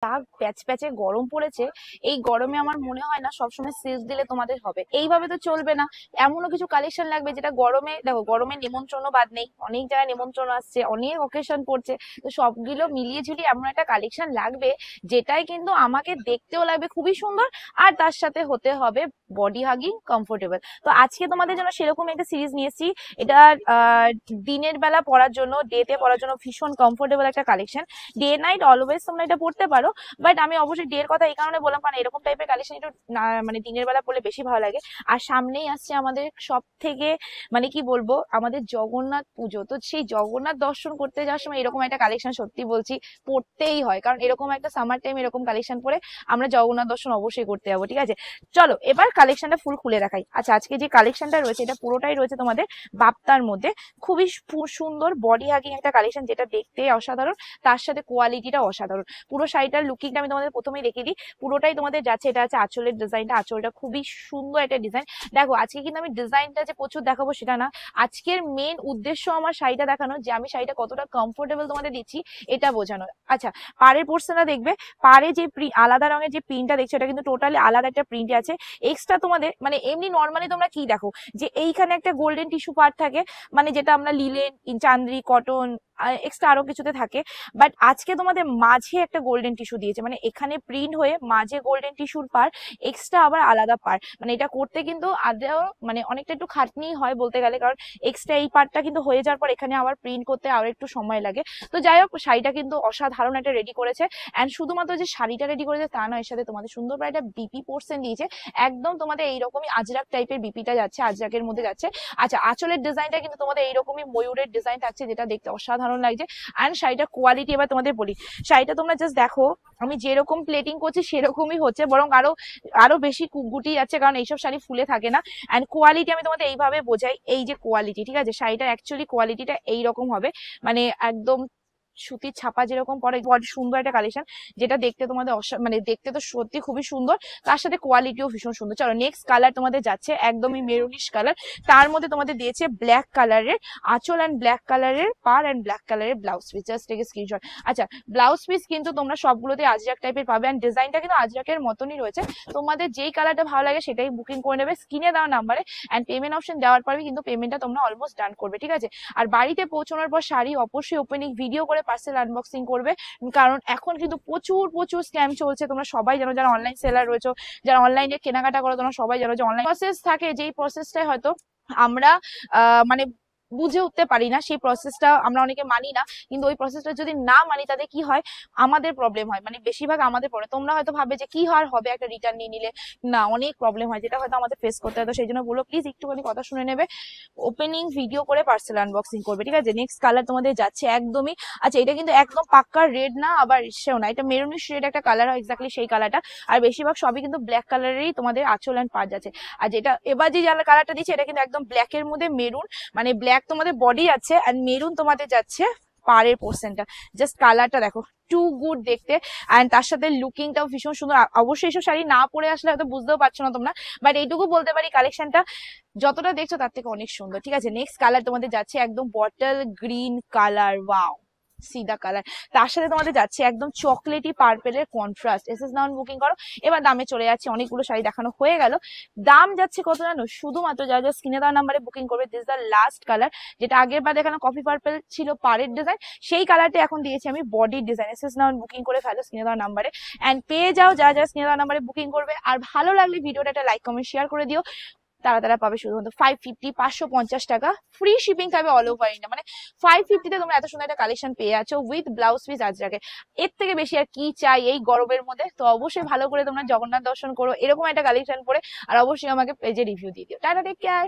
প্যাচ প্যাচে গরম পড়েছে, এই গরমে আমার মনে হয় না সবসময় সিল্ক দিলে তোমাদের হবে, এইভাবে তো চলবে না। এমনও কিছু কালেকশন লাগবে যেটা গরমে, দেখো গরমে নিমন্ত্রণ বাদ নেই, অনেক জায়গায় নিমন্ত্রণ আসছে, অনেক অকেশন পড়ছে, তো সবগুলো মিলিয়ে ঝুলিয়ে এমন একটা কালেকশন লাগবে যেটাই কিন্তু আমাকে দেখতেও লাগবে খুবই সুন্দর, আর তার সাথে হতে হবে বডি হাগিং কমফোর্টেবল। তো আজকে তোমাদের জন্য সেরকম একটা সিরিজ নিয়ে এসেছি। এটা দিনের বেলা পরার জন্য, ডেতে পরার জন্য ভীষণ কমফোর্টেবল একটা কালেকশন। ডে নাইট অলওয়েজ তোমরা এটা পড়তে পারো, বাট আমি অবশ্যই ডে এর কথা এই কারণে বললাম কারণ এরকম টাইপের কালেকশন একটু মানে দিনের বেলা পড়লে বেশি ভালো লাগে। আর সামনেই আসছে আমাদের সব থেকে মানে কি বলবো আমাদের জগন্নাথ পুজো, তো সেই জগন্নাথ দর্শন করতে যাওয়ার সময় এরকম একটা কালেকশন সত্যি বলছি পড়তেই হয়, কারণ এরকম একটা সামার টাইম এরকম কালেকশন পরে আমরা জগন্নাথ দর্শন অবশ্যই করতে যাবো। ঠিক আছে, চলো এবার কালেকশনটা ফুল খুলে দেখাই। আচ্ছা, আজকে যে কালেকশনটা রয়েছে এটা পুরোটাই রয়েছে তোমাদের বাপ্তার মধ্যে, খুবই সুন্দর বডি হাগিং একটা কালেকশন যেটা দেখতে অসাধারণ, তার সাথে কোয়ালিটিটা অসাধারণ। পুরো শাড়িটার লুকিংটা আমি তোমাদের প্রথমেই দেখিয়ে দিই, পুরোটাই তোমাদের যাচ্ছে, এটা আছে আঁচলের ডিজাইনটা, আঁচলটা খুবই সুন্দর একটা ডিজাইন। দেখো আজকে কিন্তু আমি ডিজাইনটা যে প্রচুর দেখাবো সেটা না, আজকের মেন উদ্দেশ্য আমার শাড়িটা দেখানো, যে আমি শাড়িটা কতটা কমফোর্টেবল তোমাদের দিচ্ছি এটা বোঝানো। আচ্ছা, পাড়ের পোর্শনটা দেখবে, পাড়ে যে আলাদা রঙের যে প্রিন্টটা দেখছো এটা কিন্তু টোটালি আলাদা একটা প্রিন্ট আছে এক্সট্রা। তোমাদের মানে এমনি নর্মালি তোমরা কি দেখো যে এইখানে একটা গোল্ডেন টিস্যু পার্ট থাকে, মানে যেটা আমরা লিলেন, চান্দ্রি, কটন, এক্সট্রা আরো কিছুতে থাকে, বাট আজকে তোমাদের মাঝে একটা গোল্ডেন টিস্যু দিয়েছে, মানে এখানে প্রিন্ট হয়ে মাঝে গোল্ডেন টিস্যুর পার, এক্সট্রা আবার আলাদা পার, মানে এটা করতে কিন্তু আদৌ মানে অনেকটা একটু খাটনি হয় বলতে গেলে, কারণ এক্সট্রা এই পার্টটা কিন্তু হয়ে যাওয়ার পর এখানে আবার প্রিন্ট করতে আরো একটু সময় লাগে। তো যাই হোক, শাড়িটা কিন্তু অসাধারণ একটা রেডি করেছে, এন্ড শুধুমাত্র যে শাড়িটা রেডি করেছে তা নয়, এর সাথে তোমাদের সুন্দর করে একটা বিপি পোর্শন দিয়েছে, একদম তোমাদের এইরকমই আজরাক টাইপের বিপিটা যাচ্ছে, আজরাকের মধ্যে যাচ্ছে। আচ্ছা, আঁচলের ডিজাইনটা কিন্তু তোমাদের এইরকমই ময়ূরের ডিজাইন থাকছে, যেটা দেখতে অসাধারণ লাগছে। এন্ড শাড়িটার কোয়ালিটি এবার তোমাদের বলি, শাড়িটা তোমরা জাস্ট দেখো, আমি যেরকম প্লেটিং করছি সেরকমই হচ্ছে, বরং আরো আরো বেশি গুটি যাচ্ছে, কারণ এইসব শাড়ি ফুলে থাকে না। এন্ড কোয়ালিটি আমি তোমাদের এইভাবে বোঝাই, এই যে কোয়ালিটি, ঠিক আছে, শাড়িটার অ্যাকচুয়ালি কোয়ালিটিটা এইরকম হবে, মানে একদম সুতির ছাপা যেরকম পরে বড় সুন্দর একটা কালেকশন, যেটা দেখতে তোমাদের মানে দেখতে তো সত্যি খুবই সুন্দর, তার সাথে কোয়ালিটিও ভীষণ সুন্দর। চলো নেক্সট কালার তোমাদের যাচ্ছে একদমই মেরুনিশ কালার, তার মধ্যে তোমাদের দিয়েছে ব্ল্যাক কালারের আঁচল এন্ড ব্ল্যাক কালারের পার এন্ড ব্ল্যাক কালারের blouse piece, just take screenshot. আচ্ছা, ব্লাউজ পিস কিন্তু তোমরা সবগুলোতে আজরাক টাইপের পাবে, এন্ড ডিজাইনটা কিন্তু আজরাকের মতনই রয়েছে। তোমাদের যেই কালারটা ভালো লাগে সেটাই বুকিং করে নেবে স্ক্রিনে দেওয়া নাম্বারে, এন্ড পেমেন্ট অপশন দেওয়ার পরে কিন্তু পেমেন্টটা তোমরা অলমোস্ট ডান করবে। ঠিক আছে, আর বাড়িতে পৌঁছানোর পর শাড়ি অবশ্যই ওপেনিং ভিডিও করে পার্সেল আনবক্সিং করবে, কারণ এখন কিন্তু প্রচুর প্রচুর স্ক্যাম চলছে, তোমরা সবাই জানো, যারা অনলাইন সেলার রয়েছে, যারা অনলাইনে কেনাকাটা করো, তোমরা সবাই জানো যে অনলাইন প্রসেস থাকে, যেই প্রসেসটাই হয়তো আমরা মানে বুঝে উঠতে পারি না, সেই প্রসেসটা আমরা অনেকে মানি না, কিন্তু ওই প্রসেসটা যদি না মানি তাদের কি হয়, আমাদের প্রবলেম হয়, মানে বেশিরভাগ আমাদের প্রবলেম। তোমরা হয়তো ভাবে যে কি আর হবে একটা রিটার্ন নিয়ে নিলে, না, অনেক প্রবলেম হয়, যেটা হয়তো আমাদের ফেস করতে হয়। তো সেই জন্য বলো প্লিজ একটুখানি কথা শুনে নেবে, ওপেনিং ভিডিও করে পার্সেল আনবক্সিং করবে। ঠিক আছে, নেক্সট কালার তোমাদের যাচ্ছে একদমই, আচ্ছা এটা কিন্তু একদম পাক্কা রেড না, আবার সেও না, এটা মেরুনিশ রেড একটা কালার হয়, এক্স্যাক্টলি সেই কালারটা। আর বেশিরভাগ সবই কিন্তু ব্ল্যাক কালারেরই তোমাদের আঁচল এন্ড পাড় যাচ্ছে। আর যেটা এবার যে কালারটা দিচ্ছে এটা কিন্তু একদম ব্ল্যাক এর মধ্যে মেরুন, মানে ব্ল্যাক তোমাদের বডি আছে আর মেরুন তোমাদের যাচ্ছে পাড়ের পোর্শনটা, জাস্ট কালারটা দেখো টু গুড দেখতে, এন্ড তার সাথে লুকিংটাও ভীষণ সুন্দর। অবশ্যই এইসব শাড়ি না পরে আসলে হয়তো বুঝতেও পারছো না তোমরা, বাট এইটুকু বলতে পারি কালেকশনটা যতটা দেখছো তার থেকে অনেক সুন্দর। ঠিক আছে, নেক্সট কালার তোমাদের যাচ্ছে একদম বটল গ্রিন কালার, ওয়াও সিদা কালার, তার সাথে তোমাদের যাচ্ছে একদম চকলেটি পার্পেলের কন্ট্রাস্ট। এসএস নাউন বুকিং করো। এবার দামে চলে যাচ্ছে, অনেকগুলো শাড়ি দেখানো হয়ে গেল, দাম যাচ্ছে কত জানো, শুধুমাত্র যা যা স্ক্রিনে দেওয়া নাম্বারে বুকিং করবে, দিস দ্য লাস্ট কালার, যেটা আগের বার দেখানো কফি পার্পেল ছিল পাড়ের ডিজাইন, সেই কালারটা এখন দিয়েছি আমি বডির ডিজাইন। এসএস নাউন বুকিং করে ফেলো স্ক্রিনে দেওয়া নাম্বারে, এন্ড পেয়ে যাও যা যা স্ক্রিনে দেওয়া নাম্বারে বুকিং করবে। আর ভালো লাগলে ভিডিওটা একটা লাইক কমেন্ট শেয়ার করে দিও। তারা পাবে শুধুমাত্র 550, 550 টাকা, ফ্রি শিপিং থাকবে অল ওভার ইন্ডিয়া, মানে 550 তে তোমরা এত সুন্দর একটা কালেকশন পেয়ে যাচ্ছ উইথ ব্লাউজ পিস আজরাকে। এর থেকে বেশি আর কি চাই এই গরমের মধ্যে? তো অবশ্যই ভালো করে তোমরা জগন্নাথ দর্শন করো এরকম একটা কালেকশন পরে, আর অবশ্যই আমাকে পেজে রিভিউ দিয়ে দিও। Tata, take care.